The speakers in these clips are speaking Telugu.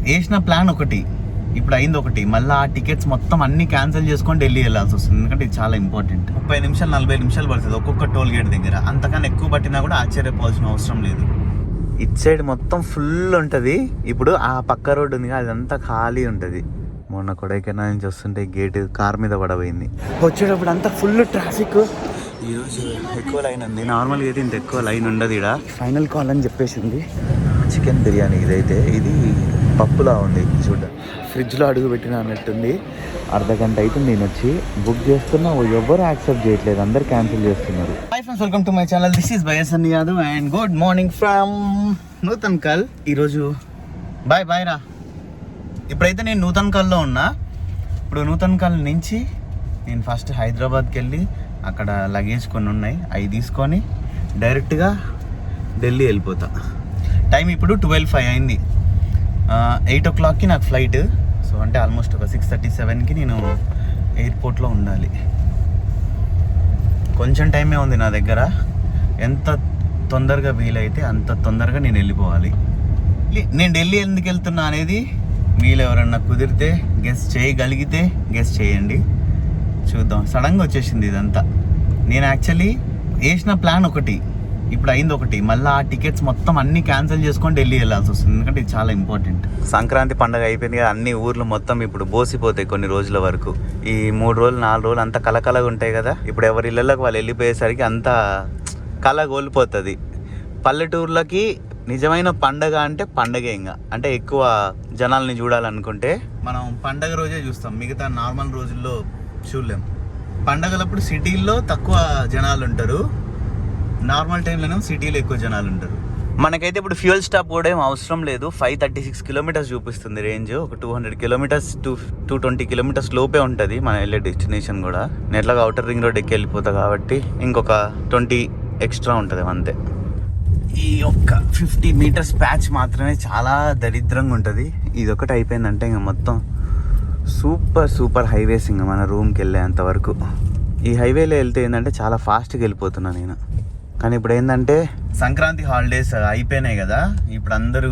వేసిన ప్లాన్ ఒకటి, ఇప్పుడు అయింది ఒకటి. మళ్ళీ ఆ టికెట్స్ మొత్తం అన్ని క్యాన్సిల్ చేసుకొని ఢిల్లీ వెళ్ళాల్సి వస్తుంది. ఎందుకంటే ఇది చాలా ఇంపార్టెంట్. 30 నిమిషాలు 40 నిమిషాలు పడుతుంది ఒక్కొక్క టోల్ గేట్ దగ్గర. అంతకన్నా ఎక్కువ పట్టినా కూడా ఆశ్చర్యపోవాల్సిన అవసరం లేదు. ఇటు సైడ్ మొత్తం ఫుల్ ఉంటుంది. ఇప్పుడు ఆ పక్క రోడ్డు ఉంది, అదంతా ఖాళీ ఉంటుంది. మొన్న కొడైకెనాల్ నుంచి వస్తుంటే గేట్ కార్ మీద పడబోయింది. వచ్చేటప్పుడు అంతా ఫుల్ ట్రాఫిక్. ఈరోజు ఎక్కువ లైన్ ఉంది. నార్మల్గా అయితే ఇంత ఎక్కువ లైన్ ఉండదు. ఇక్కడ ఫైనల్ కాల్ అని చెప్పేసింది. చికెన్ బిర్యానీ ఇదైతే, ఇది పప్పులా ఉంది చూడ. ఫ్రిడ్జ్లో అడుగు పెట్టిన అన్నట్టుంది. అర్ధగంట అవుతుంది నేను వచ్చి. బుక్ చేస్తున్నా, ఎవరు యాక్సెప్ట్ చేయట్లేదు, అందరు క్యాన్సిల్ చేస్తున్నారు. Hi friends, welcome to my channel. This is బయసన్ Yadav and good morning from Nuthankal. ఈరోజు బాయ్ రా. ఇప్పుడైతే నేను నూతన్కల్లో ఉన్నా. ఇప్పుడు నూతన్కల్ నుంచి నేను ఫస్ట్ హైదరాబాద్కి వెళ్ళి అక్కడ లగేజ్ కొన్ని ఉన్నాయి, అవి తీసుకొని డైరెక్ట్గా ఢిల్లీ వెళ్ళిపోతా. టైం ఇప్పుడు 12:05 అయింది. 8 o'clockకి నాకు ఫ్లైట్. సో అంటే ఆల్మోస్ట్ ఒక 6:37కి నేను ఎయిర్పోర్ట్లో ఉండాలి. కొంచెం టైమే ఉంది నా దగ్గర. ఎంత తొందరగా వీలైతే అంత తొందరగా నేను వెళ్ళిపోవాలి. నేను ఢిల్లీ ఎందుకు వెళ్తున్నా అనేది మీరు ఎవరన్నా కుదిరితే గెస్ చేయగలిగితే గెస్ చేయండి, చూద్దాం. సడన్గా వచ్చేసింది ఇదంతా. నేను యాక్చువల్లీ వేసిన ప్లాన్ ఒకటి, ఇప్పుడు అయింది ఒకటి. మళ్ళీ ఆ టికెట్స్ మొత్తం అన్ని క్యాన్సిల్ చేసుకొని ఢిల్లీ వెళ్ళాల్సి వస్తుంది. ఎందుకంటే ఇది చాలా ఇంపార్టెంట్. సంక్రాంతి పండుగ అయిపోయింది కదా, అన్ని ఊర్లు మొత్తం ఇప్పుడు బోసిపోతాయి కొన్ని రోజుల వరకు. ఈ 3 రోజులు 4 రోజులు అంతా కలకలగా ఉంటాయి కదా. ఇప్పుడు ఎవరి ఇళ్ళకి వాళ్ళు వెళ్ళిపోయేసరికి అంతా కళ కోల్పోతుంది. పల్లెటూర్లకి నిజమైన పండగ అంటే పండగే. ఇంకా అంటే ఎక్కువ జనాల్ని చూడాలనుకుంటే మనం పండగ రోజే చూస్తాం, మిగతా నార్మల్ రోజుల్లో చూడలేం. పండగలప్పుడు సిటీల్లో తక్కువ జనాలు ఉంటారు, నార్మల్ టైంలోనే సిటీలో ఎక్కువ జనాలు ఉంటారు. మనకైతే ఇప్పుడు ఫ్యూయల్ స్టాప్ కూడా ఏం అవసరం లేదు. 536 కిలోమీటర్స్ చూపిస్తుంది రేంజ్. ఒక 200 కిలోమీటర్స్ 220 కిలోమీటర్స్ లోపే ఉంటుంది మన వెళ్ళే డెస్టినేషన్ కూడా. నేను ఎట్లాగా అవుటర్ రింగ్ రోడ్ ఎక్కి వెళ్ళిపోతా కాబట్టి ఇంకొక 20 ఎక్స్ట్రా ఉంటుంది అంతే. ఈ ఒక్క 50 మీటర్స్ ప్యాచ్ మాత్రమే చాలా దరిద్రంగా ఉంటుంది. ఇది ఒకటి అయిపోయిందంటే ఇంకా మొత్తం సూపర్ హైవేస్. ఇంకా మన రూమ్కి వెళ్ళేంత వరకు ఈ హైవేలో వెళ్తే ఏంటంటే చాలా ఫాస్ట్గా వెళ్ళిపోతున్నాను నేను. కానీ ఇప్పుడు ఏంటంటే సంక్రాంతి హాలిడేస్ అయిపోయినాయి కదా. ఇప్పుడు అందరూ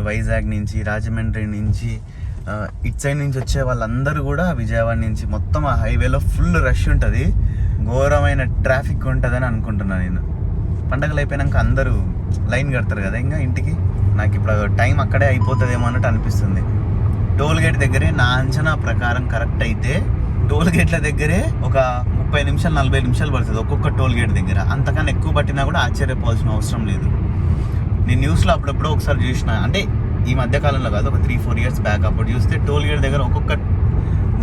వైజాగ్ నుంచి, రాజమండ్రి నుంచి, ఇటు సైడ్ నుంచి వచ్చే వాళ్ళందరూ కూడా విజయవాడ నుంచి మొత్తం ఆ హైవేలో ఫుల్ రష్ ఉంటుంది, ఘోరమైన ట్రాఫిక్ ఉంటుందని అనుకుంటున్నాను నేను. పండగలు అయిపోయాక అందరూ లైన్ కడతారు కదా ఇంకా ఇంటికి. నాకు ఇప్పుడు టైం అక్కడే అయిపోతుందేమో అన్నట్టు అనిపిస్తుంది. టోల్ గేట్ దగ్గరే నా అంచనా ప్రకారం కరెక్ట్ అయితే టోల్ గేట్ల దగ్గరే ఒక 30 నిమిషాలు 40 నిమిషాలు పడుతుంది ఒక్కొక్క టోల్ గేట్ దగ్గర. అంతకన్నా ఎక్కువ పట్టినా కూడా ఆశ్చర్యపోవాల్సిన అవసరం లేదు. నేను న్యూస్లో అప్పుడప్పుడు ఒకసారి చూసిన, అంటే ఈ మధ్యకాలంలో కాదు, ఒక 3-4 ఇయర్స్ బ్యాక్ అప్పుడు చూస్తే టోల్ గేట్ దగ్గర ఒక్కొక్క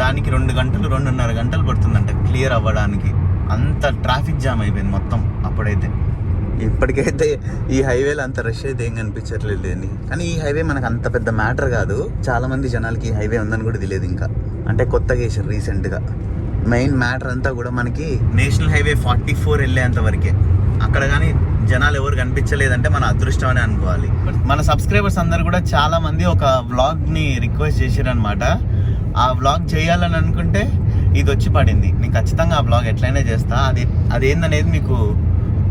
దానికి 2 గంటలు 2.5 గంటలు పడుతుందంట క్లియర్ అవ్వడానికి. అంత ట్రాఫిక్ జామ్ అయిపోయింది మొత్తం అప్పుడైతే. ఇప్పటికైతే ఈ హైవేలో అంత రష్ అయితే ఏం కనిపించట్లేదు అని. కానీ ఈ హైవే మనకు అంత పెద్ద మ్యాటర్ కాదు. చాలా మంది జనాలకి ఈ హైవే ఉందని కూడా తెలియదు ఇంకా. అంటే కొత్తగా వేసారు రీసెంట్గా. మెయిన్ మ్యాటర్ అంతా కూడా మనకి నేషనల్ హైవే 44 వెళ్ళేంత వరకే. అక్కడ కానీ జనాలు ఎవరు కనిపించలేదంటే మన అదృష్టం అని అనుకోవాలి. మన సబ్స్క్రైబర్స్ అందరు కూడా చాలా మంది ఒక వ్లాగ్ని రిక్వెస్ట్ చేశారనమాట. ఆ వ్లాగ్ చేయాలని అనుకుంటే ఇది వచ్చి పడింది. నేను ఖచ్చితంగా ఆ వ్లాగ్ ఎట్లయినా చేస్తా. అదేందనేది మీకు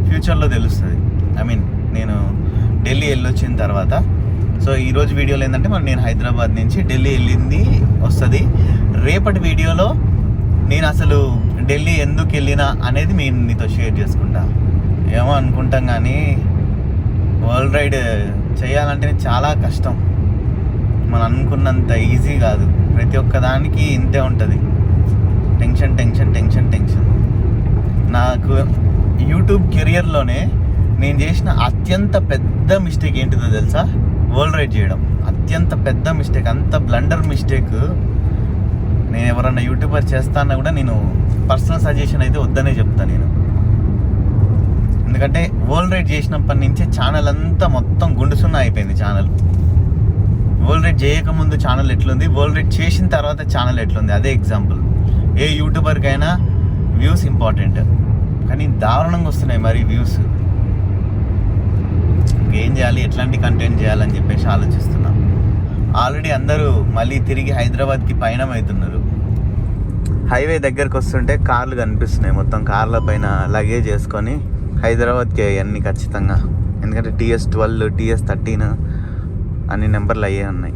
ఫ్యూచర్లో తెలుస్తుంది. ఐ మీన్ నేను ఢిల్లీ వెళ్ళొచ్చిన తర్వాత. సో ఈరోజు వీడియోలో ఏంటంటే మరి నేను హైదరాబాద్ నుంచి ఢిల్లీ వెళ్ళింది వస్తుంది. రేపటి వీడియోలో నేను అసలు ఢిల్లీ ఎందుకు వెళ్ళినా అనేది మీతో షేర్ చేసుకుంటా. ఏమో అనుకుంటాం కానీ వరల్డ్ రైడ్ చేయాలంటే చాలా కష్టం. మనం అనుకున్నంత ఈజీ కాదు. ప్రతి ఒక్క దానికి ఇంతే ఉంటుంది. Tension tension tension tension. నాకు యూట్యూబ్ కెరియర్లోనే నేను చేసిన అత్యంత పెద్ద మిస్టేక్ ఏంటిదో తెలుసా? వరల్డ్ రైడ్ చేయడం. అత్యంత పెద్ద మిస్టేక్, అంత బ్లండర్ మిస్టేక్. నేను ఎవరన్నా యూట్యూబర్ చేస్తానా కూడా నేను పర్సనల్ సజెషన్ అయితే వద్దనే చెప్తాను నేను. ఎందుకంటే వరల్డ్ రైడ్ చేసినప్పటి నుంచే ఛానల్ అంతా మొత్తం గుండుసున్నా అయిపోయింది ఛానల్. వరల్డ్ రైడ్ చేయకముందు ఛానల్ ఎట్లుంది, వరల్డ్ రైడ్ చేసిన తర్వాత ఛానల్ ఎట్లుంది, అదే ఎగ్జాంపుల్. ఏ యూట్యూబర్కైనా వ్యూస్ ఇంపార్టెంట్, కానీ దారుణంగా వస్తున్నాయి మరి వ్యూస్. ఏం చేయాలి, ఎట్లాంటి కంటెంట్ చేయాలని చెప్పేసి ఆలోచిస్తున్నాం. ఆల్రెడీ అందరూ మళ్ళీ తిరిగి హైదరాబాద్కి పయనం అవుతున్నారు. హైవే దగ్గరకు వస్తుంటే కార్లు కనిపిస్తున్నాయి. మొత్తం కార్ల పైన లగేజ్ వేసుకొని హైదరాబాద్కి అన్నీ ఖచ్చితంగా. ఎందుకంటే TS12, TS13 అన్ని నెంబర్లు అయ్యే ఉన్నాయి.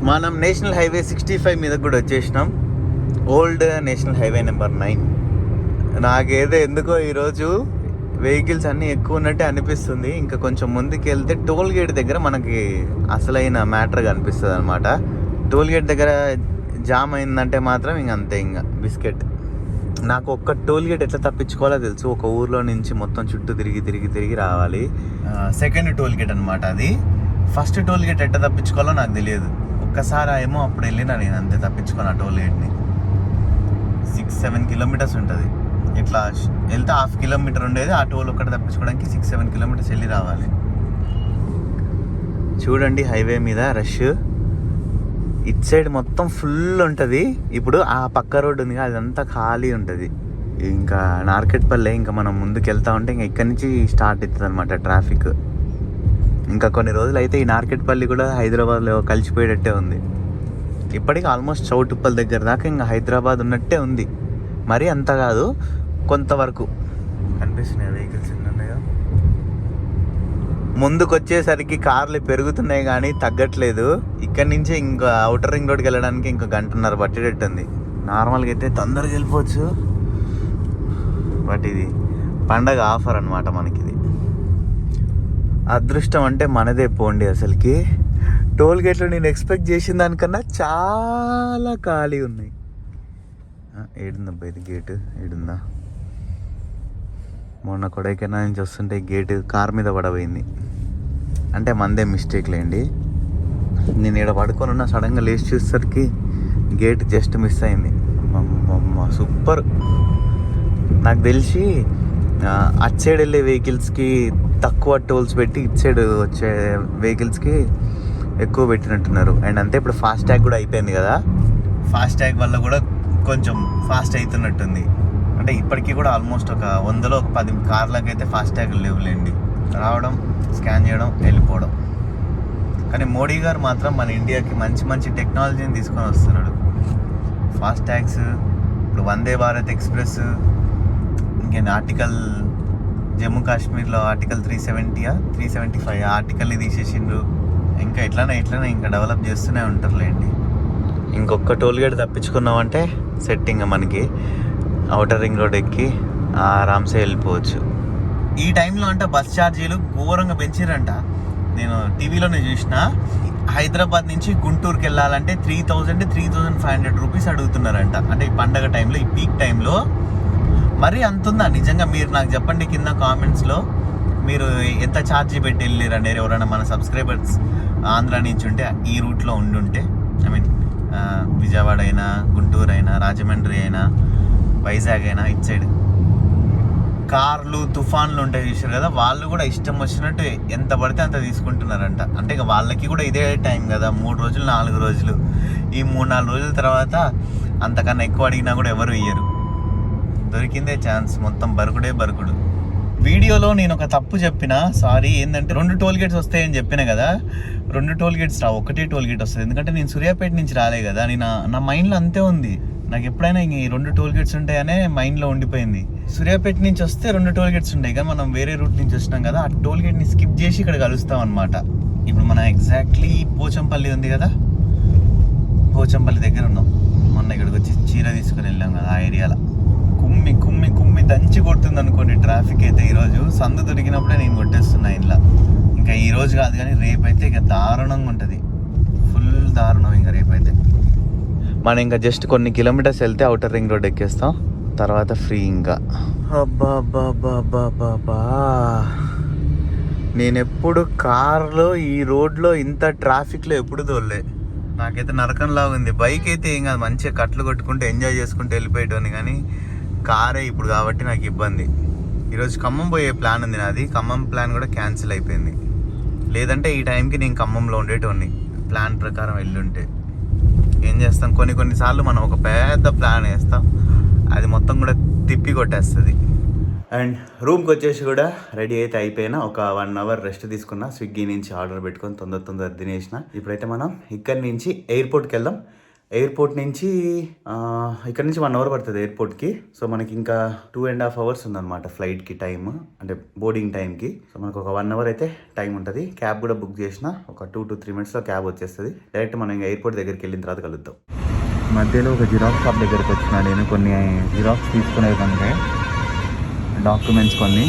మనం నేషనల్ హైవే 65 మీద కూడా వచ్చేసినాం. Old national highway number 9. నాకేదో ఎందుకో ఈరోజు వెహికల్స్ అన్నీ ఎక్కువ ఉన్నట్టే అనిపిస్తుంది. ఇంకా కొంచెం ముందుకు వెళ్తే టోల్ గేట్ దగ్గర మనకి అసలైన మ్యాటర్గా అనిపిస్తుంది అనమాట. టోల్ గేట్ దగ్గర జామ్ అయిందంటే మాత్రం ఇంక అంతే, ఇంకా బిస్కెట్. నాకు ఒక్క టోల్ గేట్ ఎట్లా తప్పించుకోవాలో తెలుసు. ఒక ఊర్లో నుంచి మొత్తం చుట్టూ తిరిగి రావాలి. సెకండ్ టోల్ గేట్ అనమాట అది. ఫస్ట్ టోల్ గేట్ ఎట్లా తప్పించుకోవాలో నాకు తెలియదు. ఒక్కసారి ఏమో అప్పుడు వెళ్ళినా నేను, అంతే తప్పించుకోను ఆ టోల్ గేట్ని. 6-7 కిలోమీటర్స్ ఉంటుంది. ఇట్లా వెళ్తే 1/2 కిలోమీటర్ ఉండేది, ఆ టోల్ ఒక్కటి తప్పించుకోవడానికి 6-7 కిలోమీటర్స్ వెళ్ళి రావాలి. చూడండి హైవే మీద రష్. ఇటు సైడ్ మొత్తం ఫుల్ ఉంటుంది. ఇప్పుడు ఆ పక్క రోడ్డు ఉంది, అదంతా ఖాళీ ఉంటుంది. ఇంకా నార్కెట్పల్లె ఇంకా మనం ముందుకు వెళ్తా ఉంటే ఇంకా ఇక్కడి నుంచి స్టార్ట్ అవుతుంది అనమాట ట్రాఫిక్. ఇంకా కొన్ని రోజులు అయితే ఈ నార్కెట్పల్లి కూడా హైదరాబాద్లో కలిసిపోయేటట్టే ఉంది. ఇప్పటికీ ఆల్మోస్ట్ చౌటుప్పల్ దగ్గర దాకా ఇంకా హైదరాబాద్ ఉన్నట్టే ఉంది. మరీ అంత కాదు, కొంతవరకు కనిపిస్తున్నాయి వెహికల్స్ ఎన్ని ఉన్నాయో. ముందుకు వచ్చేసరికి కార్లు పెరుగుతున్నాయి కానీ తగ్గట్లేదు. ఇక్కడి నుంచి ఇంకా అవుటర్ రింగ్ రోడ్కి వెళ్ళడానికి ఇంకా 1.5 గంట పట్టేటట్టుంది. నార్మల్గా అయితే తొందరగా వెళ్ళిపోవచ్చు, బట్ ఇది పండగ ఆఫర్ అనమాట మనకి. ఇది అదృష్టం అంటే మనదే పోండి. అసలుకి టోల్ గేట్లు నేను ఎక్స్పెక్ట్ చేసిన దానికన్నా చాలా ఖాళీ ఉన్నాయి. ఏడుందబ్బా ఇది గేటు, ఏడుందా? మొన్న కొడైకెనాల్ నుంచి వస్తుంటే గేటు కార్ మీద పడబోయింది. అంటే మనదే మిస్టేక్ లేండి. నేను ఇక్కడ పడుకొని ఉన్నా, సడన్గా లేచి చూసేసరికి గేట్ జస్ట్ మిస్ అయింది. అమ్మ సూపర్. నాకు తెలిసి అటు సైడ్ వెళ్ళే వెహికల్స్కి తక్కువ టోల్స్ పెట్టి ఇటు సైడ్ వచ్చే వెహికల్స్కి ఎక్కువ పెట్టినట్టున్నారు. అండ్ అంతే ఇప్పుడు ఫాస్ట్ ట్యాగ్ కూడా అయిపోయింది కదా, ఫాస్ట్ ట్యాగ్ వల్ల కూడా కొంచెం ఫాస్ట్ అవుతున్నట్టుంది. అంటే ఇప్పటికీ కూడా ఆల్మోస్ట్ ఒక 100లో ఒక 10 కార్లకు అయితే ఫాస్ట్ ట్యాగ్ లేవులేండి. రావడం, స్కాన్ చేయడం, వెళ్ళిపోవడం. కానీ మోడీ గారు మాత్రం మన ఇండియాకి మంచి మంచి టెక్నాలజీని తీసుకొని వస్తున్నాడు. ఫాస్ట్ ట్యాగ్స్, ఇప్పుడు వందే భారత్ ఎక్స్ప్రెస్, ఇంకేంటి ఆర్టికల్ జమ్మూ కాశ్మీర్లో ఆర్టికల్ 375 ఆర్టికల్ని తీసేసిండ్రు. ఇంకా ఎట్లనే ఇంకా డెవలప్ చేస్తూనే ఉంటారులేండి. ఇంకొక టోల్ గేట్ తప్పించుకున్నామంటే సెట్టింగ్ మనకి అవుటర్ రింగ్ రోడ్ ఎక్కి ఆరామ్సే వెళ్ళిపోవచ్చు. ఈ టైంలో అంటే బస్ ఛార్జీలు ఘోరంగా పెంచారంట. నేను టీవీలోనే చూసిన. హైదరాబాద్ నుంచి గుంటూరుకి వెళ్ళాలంటే 3,000-3,500 రూపీస్ అడుగుతున్నారంట. అంటే ఈ పండగ టైంలో, ఈ పీక్ టైంలో. మరి అంతుందా నిజంగా? మీరు నాకు చెప్పండి కింద కామెంట్స్లో. మీరు ఎంత ఛార్జీ పెట్టి వెళ్ళారండి? ఎవరైనా మన సబ్స్క్రైబర్స్ ఆంధ్ర నుంచి ఉంటే, ఈ రూట్లో ఉండుంటే, ఐ మీన్ విజయవాడ అయినా, గుంటూరు అయినా, రాజమండ్రి అయినా, వైజాగ్ అయినా, ఇటు సైడ్ కార్లు తుఫాన్లు ఉంటాయి చూసారు కదా, వాళ్ళు కూడా ఇష్టం వచ్చినట్టు ఎంత పడితే అంత తీసుకుంటున్నారంట. అంటే ఇక వాళ్ళకి కూడా ఇదే టైం కదా, 3 రోజులు 4 రోజులు. ఈ 3-4 రోజుల తర్వాత అంతకన్నా ఎక్కువ అడిగినా కూడా ఎవరు ఇయ్యరు. దొరికిందే ఛాన్స్, మొత్తం బరుకుడు. వీడియోలో నేను ఒక తప్పు చెప్పిన, సారీ. ఏంటంటే 2 టోల్ గేట్స్ వస్తాయని చెప్పిన కదా, 2 టోల్ గేట్స్ రావు, ఒకటే టోల్ గేట్ వస్తుంది. ఎందుకంటే నేను సూర్యాపేట నుంచి రాలే కదా, నా మైండ్లో అంతే ఉంది. నాకు ఎప్పుడైనా ఈ 2 టోల్ గేట్స్ ఉంటాయనే మైండ్లో ఉండిపోయింది. సూర్యాపేట నుంచి వస్తే 2 టోల్ గేట్స్ ఉంటాయి, కానీ మనం వేరే రూట్ నుంచి వచ్చినాం కదా, ఆ టోల్ గేట్ని స్కిప్ చేసి ఇక్కడ కలుస్తాం అనమాట. ఇప్పుడు మనం ఎగ్జాక్ట్లీ పోచంపల్లి ఉంది కదా, పోచంపల్లి దగ్గర ఉన్నాం. మొన్న ఇక్కడికి వచ్చి చీర తీసుకుని వెళ్ళాం కదా, ఆ ఏరియాలో కుమ్మి దంచి కొడుతుంది అనుకోండి ట్రాఫిక్ అయితే. ఈరోజు సందు దొరికినప్పుడే నేను కొట్టేస్తున్నా ఇంట్లో. ఇంకా ఈరోజు కాదు కానీ రేపైతే ఇక దారుణంగా ఉంటుంది, ఫుల్ దారుణం. ఇంకా రేపైతే మనం ఇంకా జస్ట్ కొన్ని కిలోమీటర్స్ వెళ్తే అవుటర్ రింగ్ రోడ్ ఎక్కేస్తాం, తర్వాత ఫ్రీ. ఇంకా అబ్బా, నేను ఎప్పుడు కార్లో ఈ రోడ్లో ఇంత ట్రాఫిక్లో ఎప్పుడు తోలే. నాకైతే నరకంలాగా ఉంది. బైక్ అయితే ఏం కాదు, మంచిగా కట్లు కొట్టుకుంటే ఎంజాయ్ చేసుకుంటూ వెళ్ళిపోయేటోని, కానీ కారే ఇప్పుడు కాబట్టి నాకు ఇబ్బంది. ఈరోజు ఖమ్మం పోయే ప్లాన్ ఉంది నాది, ఖమ్మం ప్లాన్ కూడా క్యాన్సిల్ అయిపోయింది. లేదంటే ఈ టైంకి నేను ఖమ్మంలో ఉండేటోని, ప్లాన్ ప్రకారం వెళ్ళుంటే. ఏం చేస్తాం, కొన్నిసార్లు మనం ఒక పెద్ద ప్లాన్ వేస్తాం, అది మొత్తం కూడా తిప్పి కొట్టేస్తుంది. అండ్ రూమ్కి వచ్చేసి కూడా రెడీ అయితే అయిపోయినా, ఒక 1 అవర్ రెస్ట్ తీసుకున్నా. స్విగ్గీ నుంచి ఆర్డర్ పెట్టుకొని తొందర తినేసిన. ఇప్పుడైతే మనం ఇక్కడి నుంచి ఎయిర్పోర్ట్కి వెళ్దాం. ఎయిర్పోర్ట్ నుంచి ఇక్కడ నుంచి 1 అవర్ పడుతుంది ఎయిర్పోర్ట్కి. సో మనకి ఇంకా 2.5 అవర్స్ ఉందన్నమాట ఫ్లైట్కి టైం, అంటే బోర్డింగ్ టైంకి. సో మనకు ఒక 1 అవర్ అయితే టైం ఉంటుంది. క్యాబ్ కూడా బుక్ చేసిన ఒక 2 to 3 minutesలో క్యాబ్ వచ్చేస్తుంది. డైరెక్ట్ మనం ఇంకా ఎయిర్పోర్ట్ దగ్గరికి వెళ్ళిన తర్వాత కలుద్దాం. మధ్యలో ఒక జిరాక్స్ షాప్ దగ్గరికి వచ్చిన నేను కొన్ని జిరాక్స్ తీసుకునేదంటే డాక్యుమెంట్స్ కొన్ని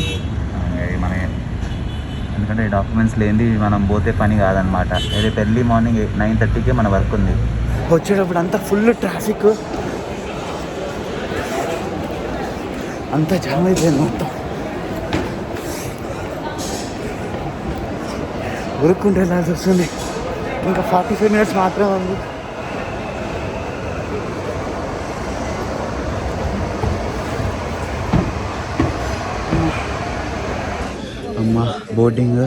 మన, ఎందుకంటే ఈ డాక్యుమెంట్స్ లేనిది మనం పోతే పని కాదనమాట. రేపు ఎర్లీ మార్నింగ్ 9:30కే మన వర్క్ ఉంది. వచ్చేటప్పుడు అంతా ఫుల్ ట్రాఫిక్, అంతా జామ్ అయిపోయింది మొత్తం. ఉరుక్కుంటే వెళ్ళాల్సి వస్తుంది. ఇంకా 45 minutes మాత్రమే ఉంది. అమ్మ బోర్డింగ్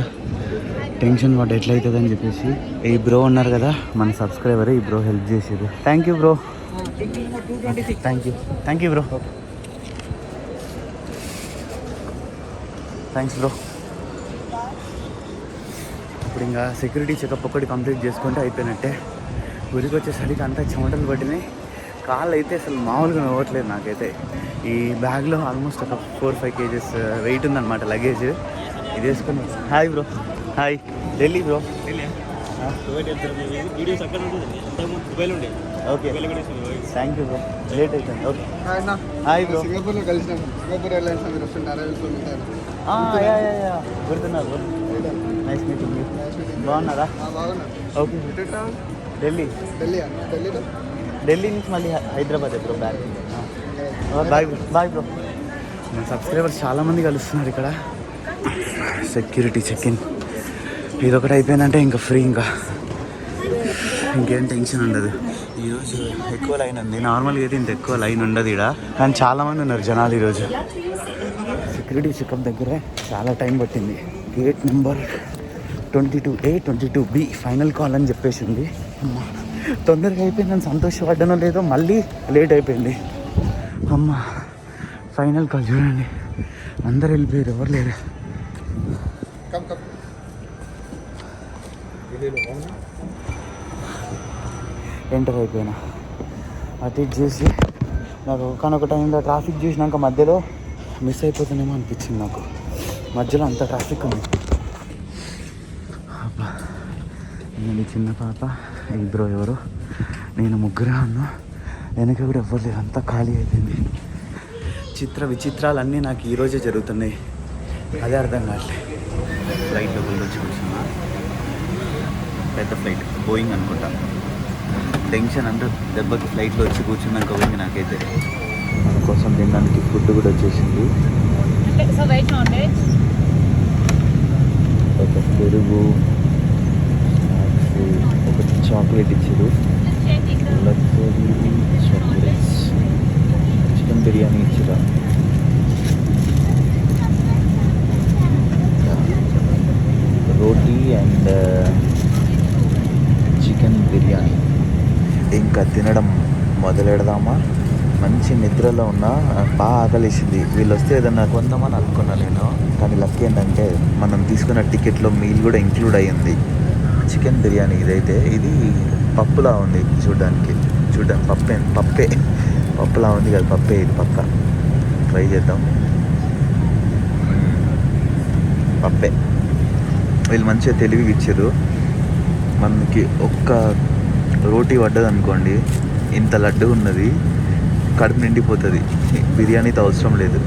టెన్షన్ వాడు ఎట్లయితుంది అని చెప్పేసి ఈ బ్రో ఉన్నారు కదా మన సబ్స్క్రైబర్, ఈ బ్రో హెల్ప్ చేసేది. Thank you bro. Thank you bro. Thanks bro. ఇప్పుడు ఇంకా సెక్యూరిటీ చెకప్ ఒకటి కంప్లీట్ చేసుకుంటే అయిపోయినట్టే. ఊరికి వచ్చేసరికి అంతా చెమటలు పట్టినాయి. కాళ్ళు అయితే అసలు మామూలుగా నవ్వట్లేదు నాకైతే. ఈ బ్యాగ్లో ఆల్మోస్ట్ ఒక 4-5 kgs వెయిట్ ఉందన్నమాట లగేజ్. ఇది వేసుకుని. Hi bro. Hi. Delhi bro. Okay thank you bro. Late అవుతుంది. Okay hi bro. సింగపూర్లో కలిసినాం. సింగపూర్ ఎయిర్లైన్స్ మీరు వస్తుంటారా? గుర్తున్నారు బ్రో. Nice meeting you. బాగున్నారా? బాగున్నా. ఓకే ఢిల్లీ. ఢిల్లీ నుంచి మళ్ళీ Hyderabad bro back. Bye bro. మన సబ్స్క్రైబర్స్ చాలామంది కలుస్తున్నారు ఇక్కడ. సెక్యూరిటీ చెక్ ఇన్ ఇదొకటి అయిపోయిందంటే ఇంకా ఫ్రీ, ఇంకా ఇంకేం టెన్షన్ ఉండదు. ఈరోజు ఎక్కువ లైన్ ఉంది. నార్మల్గా అయితే ఇంత ఎక్కువ లైన్ ఉండదు ఇక్కడ, కానీ చాలామంది ఉన్నారు జనాలు ఈరోజు. సెక్యూరిటీ చెకప్ దగ్గరే చాలా టైం పట్టింది. Gate number 22A 22B final call అని చెప్పేసింది. అమ్మ తొందరగా అయిపోయిందని సంతోషపడ్డానో లేదో మళ్ళీ లేట్ అయిపోయింది. అమ్మ ఫైనల్ కాల్ చూడండి, అందరు వెళ్ళిపోయారు, ఎవరు లేరు. ఎంటర్ అయిపోయినా అటు ఇటు చేసి నాకు ఒకనొక టైంలో ట్రాఫిక్ చూసినాక మధ్యలో మిస్ అయిపోతుందేమో అనిపించింది నాకు. మధ్యలో అంత ట్రాఫిక్ ఉంది. అబ్బా నేను చిన్న పాప, ఇద్దరు ఎవరు, నేను ముగ్గురే ఉన్నా. వెనక కూడా ఎవ్వరు లేదు, అంతా ఖాళీ అయిపోయింది. విచిత్రాలన్నీ నాకు ఈరోజే జరుగుతున్నాయి, అదే అర్థం కావట్లేదు. ఫ్లైట్లో వచ్చి కూర్చున్నా, పెద్ద ఫ్లైట్ బోయింగ్ అనుకుంటా. టెన్షన్ అంతా దెబ్బకి ఫ్లైట్లో వచ్చి కూర్చున్నాక పోయింది నాకైతే. మన కోసం తినడానికి ఫుడ్ కూడా వచ్చేసింది. ఒక పెరుగు, ఒక చాక్లెట్ ఇచ్చారు, చాక్లెట్స్, చికెన్ బిర్యానీ ఇచ్చారా, రోటీ అండ్ చికెన్ బిర్యానీ. ఇంకా తినడం మొదలెడదామా? మంచి నిద్రలో ఉన్నా, బాగా ఆకలిసింది. వీళ్ళు వస్తే ఏదన్నా కొందామని అనుకున్నా నేను, కానీ లక్ ఏంటంటే మనం తీసుకున్న టికెట్లో మీల్ కూడా ఇంక్లూడ్ అయ్యింది. చికెన్ బిర్యానీ ఇదైతే, ఇది పప్పులా ఉంది చూడడానికి పప్పులా ఉంది కదా, పప్పే ఇది పక్క. ట్రై చేద్దాం. పప్పే. వీళ్ళు మంచిగా తెలివిగా ఇచ్చారు. మనకి ఒక్క రోటీ పడ్డది అనుకోండి, ఇంత లడ్డు ఉన్నది, కడుపు నిండిపోతుంది. బిర్యానీతో అవసరం లేదు.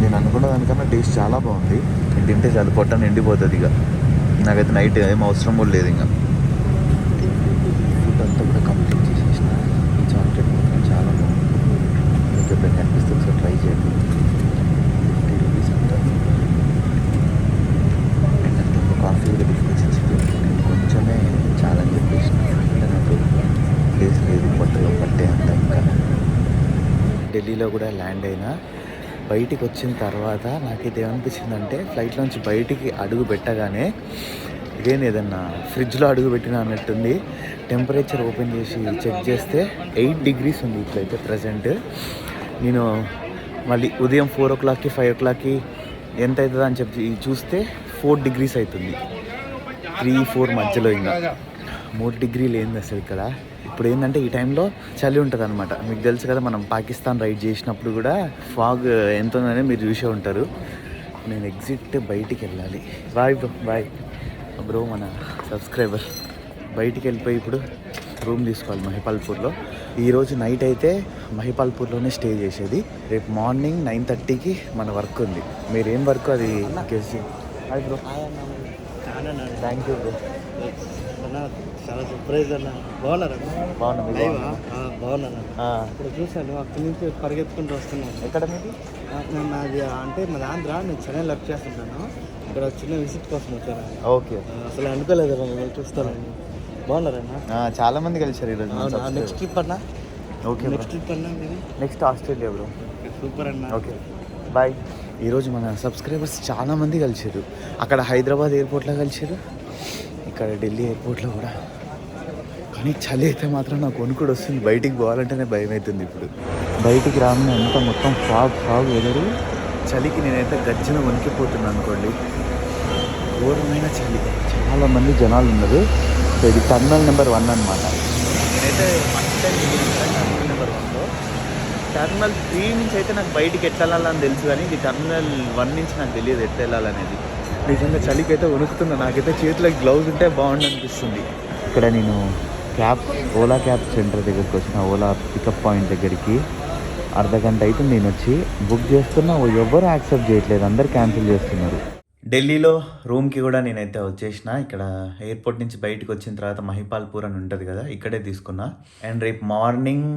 నేను అనుకున్న దానికన్నా టేస్ట్ చాలా బాగుంది. నేను తింటే చాలా పొట్ట నిండిపోతుంది. ఇక నాకైతే నైట్ ఏం అవసరం కూడా లేదు. ఇంకా ఫుడ్ అంతా కూడా కంప్లీట్ చేసేసిన. ఈ చాక్లెట్ మాత్రం చాలా బాగుంది. మీకు ఎప్పుడైనా కనిపిస్తే ఒకసారి ట్రై చేయండి. 50 రూపీస్ అంతా. అండ్ అంత కాఫీ కూడా తీసుకొచ్చింది. నేను కొంచెమే చాలా అని చెప్పేసి, అంటే నాకు ప్లేస్ లేదు పొట్టలో పట్టే అంత. ఇంకా ఢిల్లీలో కూడా ల్యాండ్ అయినా బయటికి వచ్చిన తర్వాత నాకైతే ఏమనిపించిందంటే, ఫ్లైట్లోంచి బయటికి అడుగు పెట్టగానే ఇదేం ఏదన్నా ఫ్రిడ్జ్లో అడుగు పెట్టినా అన్నట్టుంది. టెంపరేచర్ ఓపెన్ చేసి చెక్ చేస్తే 8 degrees ఉంది ఇట్లయితే ప్రజెంట్. నేను మళ్ళీ ఉదయం 4 o'clockకి 5 o'clockకి ఎంత అవుతుందో అని చెప్పి చూస్తే 4 degrees అవుతుంది. 3-4 మధ్యలో ఇంకా 3 degrees ఏంది అసలు ఇక్కడ. ఇప్పుడు ఏంటంటే ఈ టైంలో చలి ఉంటుంది అనమాట. మీకు తెలుసు కదా, మనం పాకిస్తాన్ రైడ్ చేసినప్పుడు కూడా ఫాగ్ ఎంత ఉందని మీరు చూసే ఉంటారు. నేను ఎగ్జిట్ బయటికి వెళ్ళాలి. Bye bro, bye bro. మన సబ్స్క్రైబర్ బయటికి వెళ్ళిపోయి ఇప్పుడు రూమ్ తీసుకోవాలి మహిపాల్పూర్లో. ఈరోజు నైట్ అయితే మహిపాల్పూర్లోనే స్టే చేసేది. రేపు మార్నింగ్ 9:30కి మన వర్క్ ఉంది. మీరేం వర్క్ అది guess. Hi bro. Thank you bro. చాలా సర్ప్రైజ్ అన్న. బాగున్నారన్నా? బాగున్నా. ఇప్పుడు చూశాను, అక్కడి నుంచి పరిగెత్తుకుంటూ వస్తున్నాను. ఎక్కడ మీది? నాది అంటే మాది ఆంధ్ర. నేను చెన్నైలో వర్క్ చేస్తుంటాను. ఇక్కడ చిన్న విజిట్ కోసం వచ్చాను. ఓకే. అసలు అనుకోలేదు మిమ్మల్ని చూస్తానని. బాగున్నారన్నా? చాలా మంది కలిసారు ఈరోజు. నెక్స్ట్ ట్రిప్ అన్నా? ఓకే. నెక్స్ట్ ట్రిప్ అన్నా మీది? Next Australia bro. సూపర్ అన్న. Okay bye. ఈరోజు మన సబ్స్క్రైబర్స్ చాలా మంది కలిసారు. అక్కడ హైదరాబాద్ ఎయిర్పోర్ట్లో కలిసారు, ఇక్కడ ఢిల్లీ ఎయిర్పోర్ట్లో కూడా. కానీ చలి అయితే మాత్రం నాకు వణుకుడు వస్తుంది. బయటికి పోవాలంటేనే భయం అవుతుంది. ఇప్పుడు బయటికి రాగానే అంత మొత్తం ఫాగ్ వెదరు. చలికి నేనైతే గజ్జన వణికిపోతున్నాను అనుకోండి. ఘోరమైన చలి. చాలామంది జనాలు ఉన్నారు. సో ఇది టర్మినల్ నెంబర్ 1 అనమాట. నేనైతే ఫస్ట్ టైం టర్మినల్ నెంబర్ 1లో. టర్మినల్ 3 నుంచి అయితే నాకు బయటికి ఎట్లా వెళ్ళాలని తెలుసు, కానీ ఇది టర్మినల్ 1 నుంచి నాకు తెలియదు ఎట్లా వెళ్ళాలనేది. నిజంగా చలికి అయితే వణుకుతున్నా. నాకైతే చేతిలో గ్లౌజ్ ఉంటే బాగుండు అనిపిస్తుంది. ఇక్కడ నేను ఓలా క్యాబ్ సెంటర్ దగ్గరికి వచ్చిన, ఓలా పికప్ పాయింట్ దగ్గరికి. అర్ధగంట అవుతుంది నేను వచ్చి. బుక్ చేస్తున్నా, ఎవరు యాక్సెప్ట్ చేయట్లేదు, అందరు క్యాన్సిల్ చేస్తున్నారు. ఢిల్లీలో రూమ్కి కూడా నేనైతే వచ్చేసిన. ఇక్కడ ఎయిర్పోర్ట్ నుంచి బయటకు వచ్చిన తర్వాత మహిపాల్పూర్ అని ఉంటుంది కదా, ఇక్కడే తీసుకున్నా. అండ్ రేపు మార్నింగ్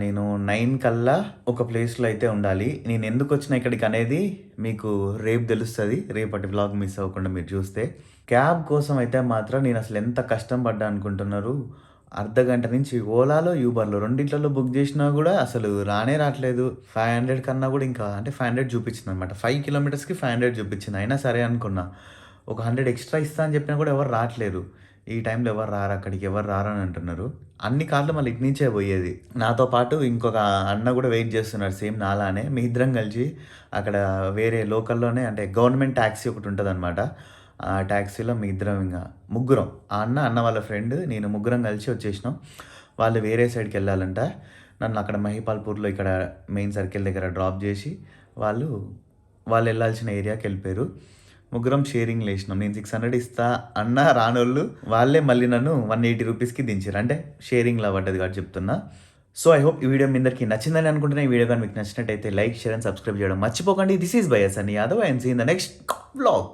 నేను 9 కల్లా ఒక ప్లేస్లో అయితే ఉండాలి. నేను ఎందుకు వచ్చిన ఇక్కడికి అనేది మీకు రేపు తెలుస్తుంది. రేపటి వ్లాగ్ మిస్ అవ్వకుండా మీరు చూస్తే. క్యాబ్ కోసం అయితే మాత్రం నేను అసలు ఎంత కష్టం పడ్డా అనుకుంటున్నారు. అర్ధగంట నుంచి ఓలాలో, యూబర్లో రెండిట్లలో బుక్ చేసినా కూడా అసలు రావట్లేదు. 500 కన్నా కూడా ఇంకా, అంటే 500 చూపించింది అనమాట. 5 kilometers 500 చూపించింది. అయినా సరే అనుకున్నా. ఒక 100 ఎక్స్ట్రా ఇస్తా అని చెప్పినా కూడా ఎవరు రావట్లేరు. ఈ టైంలో ఎవరు రారు, అక్కడికి ఎవరు రారని అంటున్నారు. అన్ని కార్లు మళ్ళీ ఇటు నుంచే పోయేది. నాతో పాటు ఇంకొక అన్న కూడా వెయిట్ చేస్తున్నారు సేమ్ నాలానే. మీ ఇద్దరం కలిసి అక్కడ వేరే లోకల్లోనే, అంటే గవర్నమెంట్ ట్యాక్సీ ఒకటి ఉంటుంది అనమాట. ఆ ట్యాక్సీలో మీ ఇద్దరం ఇంకా ముగ్గురం, ఆ అన్న వాళ్ళ ఫ్రెండ్, నేను ముగ్గురం కలిసి వచ్చేసినాం. వాళ్ళు వేరే సైడ్కి వెళ్ళాలంట. నన్ను అక్కడ మహిపాల్పూర్లో ఇక్కడ మెయిన్ సర్కిల్ దగ్గర డ్రాప్ చేసి వాళ్ళు వెళ్ళాల్సిన ఏరియాకి వెళ్ళిపోయారు. ముగ్గురం షేరింగ్ వేసినాం. నేను 600 ఇస్తా అన్న రానోళ్ళు వాళ్ళే మళ్ళీ నన్ను 180 రూపీస్కి దించారు. అంటే షేరింగ్లో పడ్డది కాబట్టి చెప్తున్నా. సో ఐ హోప్ ఈ వీడియో మీ అందరికీ నచ్చిందని అనుకుంటున్నా. ఈ వీడియో కానీ మీకు నచ్చినట్టయితే లైక్, షేర్ అండ్ సబ్స్క్రైబ్ చేయడం మర్చిపోకండి. This is by Sunny Yadav and see in the next vlog.